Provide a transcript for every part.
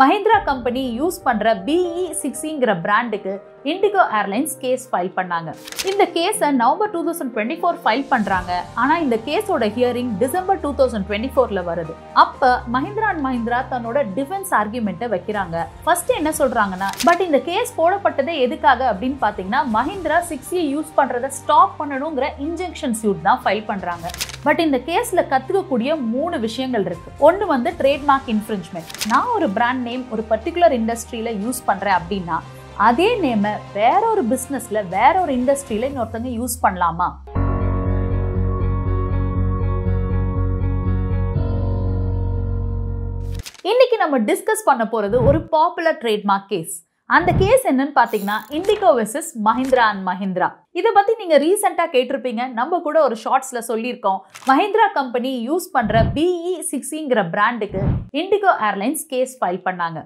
Mahindra company use பண்ற BE60ங்கிற பிராண்டுக்கு indigo airlines case file பண்ணாங்க. இந்த கேஸை நவம்பர் 2024 ஃபைல் பண்றாங்க. ஆனா இந்த கேஸோட ஹியரிங் டிசம்பர் 2024ல வருது. அப்ப மஹிந்திரா அண்ட் மஹிந்திரா தன்னோட டிஃபென்ஸ் ஆர்குமெண்ட்டை வைக்கிறாங்க. ஃபர்ஸ்ட் என்ன சொல்றாங்கன்னா, பட் இந்த கேஸ் போடப்பட்டதே எதுக்காக அப்படின்னு பாத்தீங்கன்னா மஹிந்திரா 6E யூஸ் பண்றதை ஸ்டாப் பண்ணணுங்கிற இன்ஜெக்ஷன் சூட் தான் ஃபைல் பண்றாங்க. பட் இந்த கேஸ்ல கத்துக்கக்கூடிய 3 விஷயங்கள் இருக்கு. ஒன்னு வந்து ட்ரேட்மார்க் இன்ஃப்ரிஞ்ச்மெண்ட். நான் ஒரு பிராண்ட் நேம் ஒரு பர்டிகுலர் இண்டஸ்ட்ரியில யூஸ் பண்றேன் அப்படின்னா அதே நேமை வேற ஒரு பிசினஸ்ல வேற ஒரு இண்டஸ்ட்ரியில இன்னொருத்தங்க யூஸ் பண்ணலாமா? இன்னைக்கு நம்ம டிஸ்கஸ் பண்ண போறது ஒரு பாப்புலர் ட்ரேட்மார்க் கேஸ். அந்த கேஸ் என்னன்னு பாத்தீங்கன்னா indigo versus Mahindra and Mahindra. இதை பத்தி நீங்க ரீசெண்டா கேட்டிருப்பீங்க. நம்ம கூட ஒரு ஷார்ட்ஸ்ல சொல்லியிருக்கோம். மஹிந்திரா கம்பெனி யூஸ் பண்ற BE60ங்கிற பிராண்டுக்கு இண்டிகோ ஏர்லைன்ஸ் கேஸ் ஃபைல் பண்ணாங்க.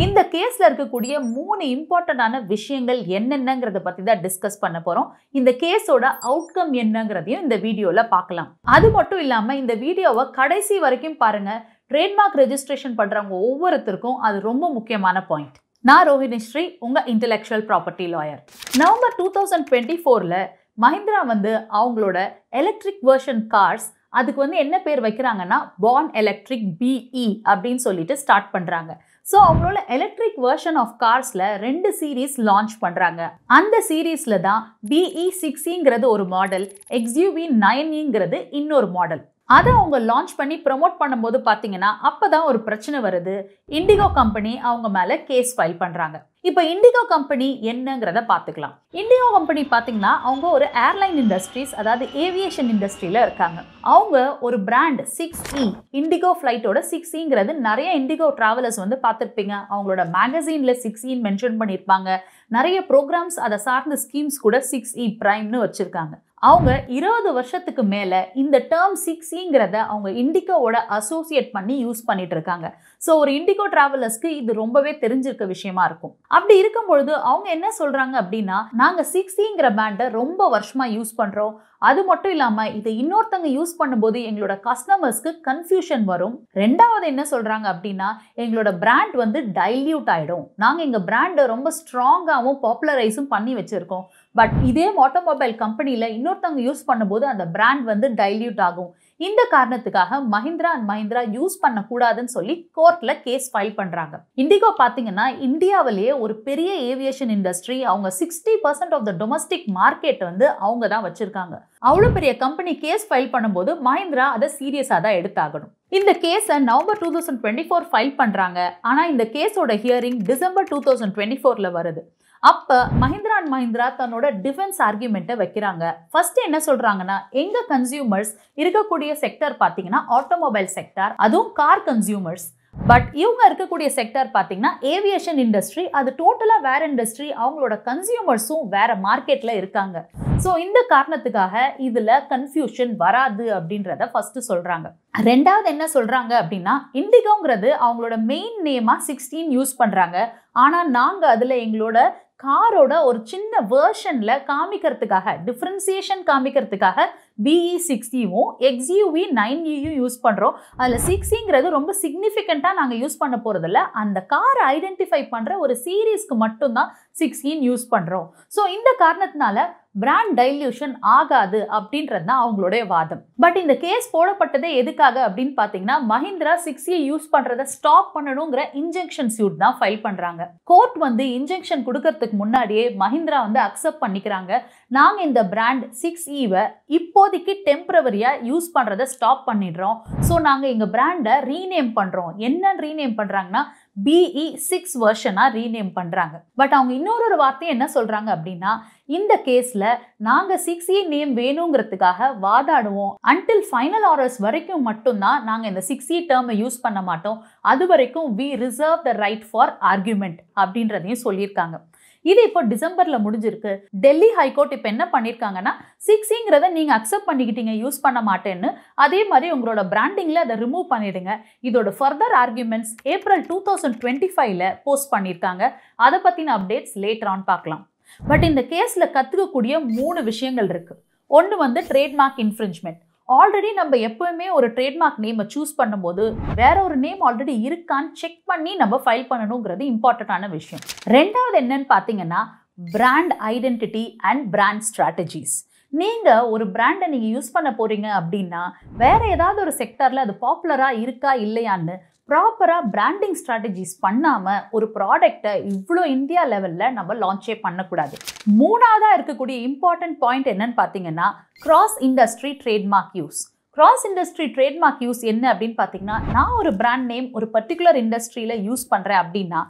இந்த கேஸ்ல இருக்கக்கூடிய 3 இம்பார்ட்டன்டான விஷயங்கள் என்னென்னங்கிறத பத்தி தான் டிஸ்கஸ் பண்ண போறோம். இந்த கேஸோட அவுட்கம் என்னங்கிறதையும் இந்த வீடியோல பார்க்கலாம். அது மட்டும் இல்லாம இந்த வீடியோவை கடைசி வரைக்கும் பாருங்க. ட்ரேட்மார்க் ரெஜிஸ்ட்ரேஷன் பண்றவங்க ஒவ்வொருத்தருக்கும் அது ரொம்ப முக்கியமான பாயிண்ட். நான் ரோஹிணி ஸ்ரீ, உங்க இன்டெலெக்சுவல் ப்ராப்பர்ட்டி லாயர். நவம்பர் 2024ல மஹிந்திரா வந்து அவங்களோட எலக்ட்ரிக் வெர்ஷன் கார்ஸ் அதுக்கு வந்து என்ன பேர் வைக்கிறாங்கன்னா பான் எலக்ட்ரிக் BE அப்படின்னு சொல்லிட்டு ஸ்டார்ட் பண்றாங்க. ஸோ அவங்களோட எலக்ட்ரிக் வெர்ஷன் ஆஃப் கார்ஸ்ல 2 சீரீஸ் லான்ச் பண்றாங்க. அந்த சீரீஸ்ல தான் BE60ங்கிறது ஒரு மாடல், XUV9Eங்கிறது இன்னொரு மாடல். அதை அவங்க லான்ச் பண்ணி ப்ரமோட் பண்ணும்போது பார்த்தீங்கன்னா அப்போதான் ஒரு பிரச்சனை வருது. இண்டிகோ கம்பெனி அவங்க மேலே கேஸ் ஃபைல் பண்ணுறாங்க. இப்போ இண்டிகோ கம்பெனி என்னங்கிறத பார்த்துக்கலாம். இண்டிகோ கம்பெனி பார்த்தீங்கன்னா அவங்க ஒரு ஏர்லைன் இண்டஸ்ட்ரீஸ், அதாவது ஏவியேஷன் இண்டஸ்ட்ரியில் இருக்காங்க. அவங்க ஒரு பிராண்ட் 6E, இண்டிகோ ஃப்ளைட்டோட 6Eங்கிறது நிறைய இண்டிகோ டிராவலர்ஸ் வந்து பார்த்துருப்பீங்க. அவங்களோட மேகசீனில் 6E மென்ஷன் பண்ணியிருப்பாங்க. நிறைய ப்ரோக்ராம்ஸ் அதை சார்ந்த ஸ்கீம்ஸ் கூட 6E பிரைம்னு வச்சுருக்காங்க. அவங்க 20 வருஷத்துக்கு மேலே இந்த டேர்ம் 6Eங்கிறத அவங்க இண்டிகோவோட அசோசியேட் பண்ணி யூஸ் பண்ணிட்டு இருக்காங்க. ஸோ ஒரு இண்டிகோ டிராவலர்ஸ்க்கு இது ரொம்பவே தெரிஞ்சிருக்க விஷயமா இருக்கும். அப்படி இருக்கும் பொழுது அவங்க என்ன சொல்றாங்க அப்படின்னா, நாங்கள் 6Eங்கிற பேண்டை ரொம்ப வருஷமா யூஸ் பண்றோம். அது மட்டும் இல்லாமல் இதை இன்னொருத்தங்க யூஸ் பண்ணும்போது எங்களோட கஸ்டமர்ஸ்க்கு கன்ஃபியூஷன் வரும். ரெண்டாவது என்ன சொல்றாங்க அப்படின்னா, எங்களோட பிராண்ட் வந்து டைல்யூட் ஆயிடும். நாங்கள் எங்கள் பிராண்டை ரொம்ப ஸ்ட்ராங்காகவும் பாப்புலரைஸும் பண்ணி வச்சிருக்கோம். பட் இதே ஆட்டோமொபைல் கம்பெனியில் இன்னொருத்தவங்க யூஸ் பண்ணும்போது அந்த பிராண்ட் வந்து டைல்யூட் ஆகும். இந்த காரணத்துக்காக மஹிந்திரா அண்ட் மஹிந்திரா யூஸ் பண்ணக்கூடாதுன்னு சொல்லி கோர்ட்ல கேஸ் ஃபைல் பண்றாங்க. இண்டிகோ பார்த்தீங்கன்னா இந்தியாவிலேயே ஒரு பெரிய ஏவியேஷன் இண்டஸ்ட்ரி. அவங்க 60% ஆஃப் த டொமஸ்டிக் மார்க்கெட் வந்து அவங்க தான் வச்சிருக்காங்க. அவ்வளோ பெரிய கம்பெனி கேஸ் ஃபைல் பண்ணும்போது மஹிந்திரா அதை சீரியஸாக தான் எடுத்தாகணும். இந்த கேஸை நவம்பர் 2024 ஃபைல் பண்றாங்க. ஆனால் இந்த கேஸோட ஹியரிங் டிசம்பர் 2024ல வருது. அப்ப மஹிந்திரா அண்ட் மஹிந்திரா தன்னோட டிஃபென்ஸ் ஆர்குமெண்ட்டை வைக்கிறாங்க. ஃபர்ஸ்ட் என்ன சொல்றாங்கன்னா, எங்க கன்சியூமர்ஸ் இருக்கக்கூடிய செக்டர் பார்த்தீங்கன்னா ஆட்டோமொபைல் செக்டர், அதுவும் கார் கன்சியூமர்ஸ். பட் இவங்க இருக்கக்கூடிய செக்டர் பார்த்தீங்கன்னா ஏவியேஷன் இண்டஸ்ட்ரி, அது டோட்டலாக வேற இண்டஸ்ட்ரி. அவங்களோட கன்சியூமர்ஸும் வேற மார்க்கெட்ல இருக்காங்க. ஸோ இந்த காரணத்துக்காக இதுல கன்ஃபியூஷன் வராது அப்படின்றத ஃபர்ஸ்ட் சொல்றாங்க. ரெண்டாவது என்ன சொல்றாங்க அப்படின்னா, இண்டிகோங்கிறது அவங்களோட மெயின் நேமா 16 யூஸ் பண்றாங்க. ஆனா நாங்க அதுல எங்களோட காரோட ஒரு சின்ன வேர்ஷன்ல காமிக்கிறதுக்காக, டிஃபரன்சியேஷன் காமிக்கிறதுக்காக BE60வும் XUV9Eயும் யூஸ் பண்றோம். அதுல 6Eங்கிறது ரொம்ப சிக்னிஃபிகண்டா நாங்க யூஸ் பண்ண போறதில்ல. அந்த காரை ஐடென்டிஃபை பண்ற ஒரு சீரீஸ்க்கு மட்டும்தான் 6E யூஸ் பண்றோம். ஸோ இந்த காரணத்தினால பிராண்ட் டைல்யூஷன் ஆகாது அப்படின்றது தான் அவங்களுடைய வாதம். பட் இந்த கேஸ் போடப்பட்டதே எதுக்காக அப்படின்னு பாத்தீங்கன்னா மஹிந்திரா 6E யூஸ் பண்றதை ஸ்டாப் பண்ணணுங்கிற இன்ஜெக்ஷன் சூட் தான் ஃபைல் பண்றாங்க. கோர்ட் வந்து இன்ஜெக்ஷன் கொடுக்கறதுக்கு முன்னாடியே மஹிந்திரா வந்து அக்செப்ட் பண்ணிக்கிறாங்க. நாங்க இந்த பிராண்ட் 6Eவை இப்போதைக்கு டெம்பரவரியா யூஸ் பண்றதை ஸ்டாப் பண்ணிடுறோம். ஸோ நாங்க எங்க பிராண்டை ரீநேம் பண்றோம். என்ன ரீநேம் பண்றாங்கன்னா BE6 வெர்ஷனா ரீநேம் பண்றாங்க. பட் அவங்க இன்னொரு வார்த்தை என்ன சொல்றாங்க அப்படின்னா, இந்த கேஸ்ல நாங்க 6E நேம் வேணுங்கிறதுக்காக வாதாடுவோம். அன்டில் ஃபைனல் ஆர்டர்ஸ் வரைக்கும் மட்டும்தான் நாங்க இந்த 6E டேர்மை யூஸ் பண்ண மாட்டோம். அது வரைக்கும் we reserve the right for argument அப்படின்றதையும் சொல்லியிருக்காங்க. இது இப்போ டிசம்பர்ல முடிஞ்சிருக்கு. டெல்லி ஹைகோர்ட் இப்போ என்ன பண்ணியிருக்காங்கன்னா, 6Eங்கிறத நீங்க அக்செப்ட் பண்ணிக்கிட்டீங்க யூஸ் பண்ண மாட்டேன்னு. அதே மாதிரி உங்களோட பிராண்டிங்ல அதை ரிமூவ் பண்ணிடுங்க. இதோட ஃபர்தர் ஆர்குமெண்ட்ஸ் ஏப்ரல் 2025ல போஸ்ட் பண்ணியிருக்காங்க. அதை பத்தின அப்டேட்ஸ் லேட்டர் ஆன் பார்க்கலாம். பட் இந்த கேஸ்ல கத்துக்கக்கூடிய 3 விஷயங்கள் இருக்கு. ஒன்று வந்து ட்ரேட்மார்க் இன்ஃப்ரிஞ்ச்மெண்ட். ஆல்ரெடி நம்ம எப்பவுமே ஒரு ட்ரேட்மார்க் நேமை சூஸ் பண்ணும்போது வேற ஒரு நேம் ஆல்ரெடி இருக்கான்னு செக் பண்ணி நம்ம ஃபைல் பண்ணணுங்கிறது இம்பார்ட்டன்டான விஷயம். ரெண்டாவது என்னன்னு பார்த்தீங்கன்னா brand identity and brand strategies. நீங்கள் ஒரு பிராண்டை நீங்கள் யூஸ் பண்ண போகிறீங்க அப்படின்னா வேற ஏதாவது ஒரு செக்டரில் அது பாப்புலராக இருக்கா இல்லையான்னு ப்ராப்பராக பிராண்டிங் ஸ்ட்ராட்டஜிஸ் பண்ணாமல் ஒரு ப்ராடக்டை இவ்வளோ இந்தியா லெவலில் நம்ம லான்ச்சே பண்ணக்கூடாது. மூணாவதாக இருக்கக்கூடிய இம்பார்ட்டன்ட் பாயிண்ட் என்னன்னு பார்த்தீங்கன்னா cross industry trademark use. Cross industry trademark use என்ன அப்படின்னு பார்த்தீங்கன்னா, நான் ஒரு பிராண்ட் நேம் ஒரு பர்டிகுலர் இண்டஸ்ட்ரியில் யூஸ் பண்ணுறேன் அப்படின்னா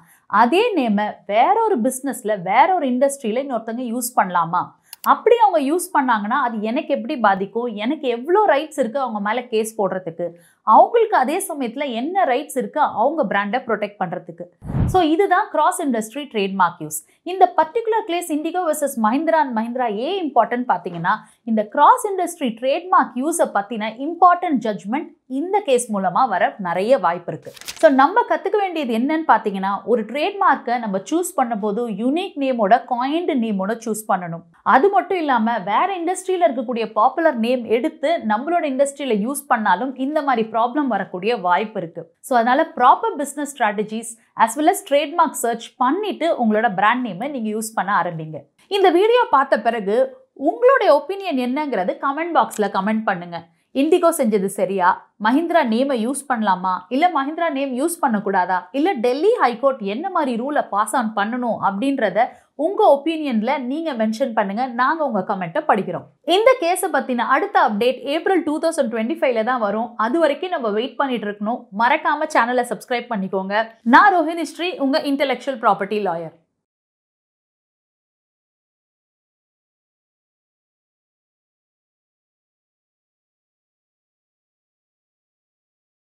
அதே நேமை வேற ஒரு பிஸ்னஸில் வேற ஒரு இண்டஸ்ட்ரியில் இன்னொருத்தங்க யூஸ் பண்ணலாமா? அப்படி அவங்க யூஸ் பண்ணாங்கன்னா அது எனக்கு எப்படி பாதிக்கும், எனக்கு எவ்வளோ ரைட்ஸ் இருக்குது அவங்க மேலே கேஸ் போடுறதுக்கு, அவங்களுக்கு அதே சமயத்தில் என்ன ரைட்ஸ் இருக்குது அவங்க பிராண்டை ப்ரொடெக்ட் பண்ணுறதுக்கு. ஸோ இதுதான் கிராஸ் இண்டஸ்ட்ரி ட்ரேட்மார்க் யூஸ். இந்த particular case IndiGo versus Mahindra and Mahindra ஏன் இம்பார்ட்டன்ட் பார்த்தீங்கன்னா, இந்த கிராஸ் இண்டஸ்ட்ரி ட்ரேட்மார்க் யூஸை பற்றின இம்பார்ட்டன்ட் ஜட்ஜ்மெண்ட் இந்த கேஸ் மூலமாக வர நிறைய வாய்ப்பு இருக்குது. ஸோ நம்ம கற்றுக்க வேண்டியது என்னன்னு பார்த்தீங்கன்னா, ஒரு ட்ரேட்மார்க்கை நம்ம சூஸ் பண்ணும்போது யூனிக் நேமோட காயின்டு நேமோட சூஸ் பண்ணணும். அது மட்டும் இல்லாமல் வேற இண்டஸ்ட்ரியில் இருக்கக்கூடிய பாப்புலர் நேம் எடுத்து நம்மளோட இண்டஸ்ட்ரியில் யூஸ் பண்ணாலும் இந்த மாதிரி ப்ராப்ளம் வரக்கூடிய வாய்ப்பு இருக்குது. ஸோ அதனால proper business strategies as well as trademark search பண்ணிட்டு உங்களோட பிராண்ட் நேமை நீங்கள் யூஸ் பண்ண ஆரம்பிங்க. இந்த வீடியோ பார்த்த பிறகு உங்களுடைய ஒப்பீனியன் என்னங்கிறது கமெண்ட் பாக்ஸில் கமெண்ட் பண்ணுங்க. இண்டிகோ செஞ்சது சரியா, மஹிந்திரா நேமை யூஸ் பண்ணலாமா, இல்லை மஹிந்திரா நேம் யூஸ் பண்ணக்கூடாதா, இல்லை டெல்லி ஹைகோர்ட் என்ன மாதிரி ரூலை பாஸ் ஆன் பண்ணணும் அப்படின்றத உங்கள் ஒப்பீனியனில் நீங்கள் மென்ஷன் பண்ணுங்கள். நாங்கள் உங்கள் கமெண்ட்டை படிக்கிறோம். இந்த கேஸை பற்றின அடுத்த அப்டேட் ஏப்ரல் 2025 தான் வரும். அது வரைக்கும் நம்ம வெயிட் பண்ணிட்டு இருக்கணும். மறக்காமல் சேனலை சப்ஸ்கிரைப் பண்ணிக்கோங்க. நான் ரோஹினி ஸ்ரீ, உங்கள் இன்டெலெக்சுவல் ப்ராப்பர்ட்டி லாயர்.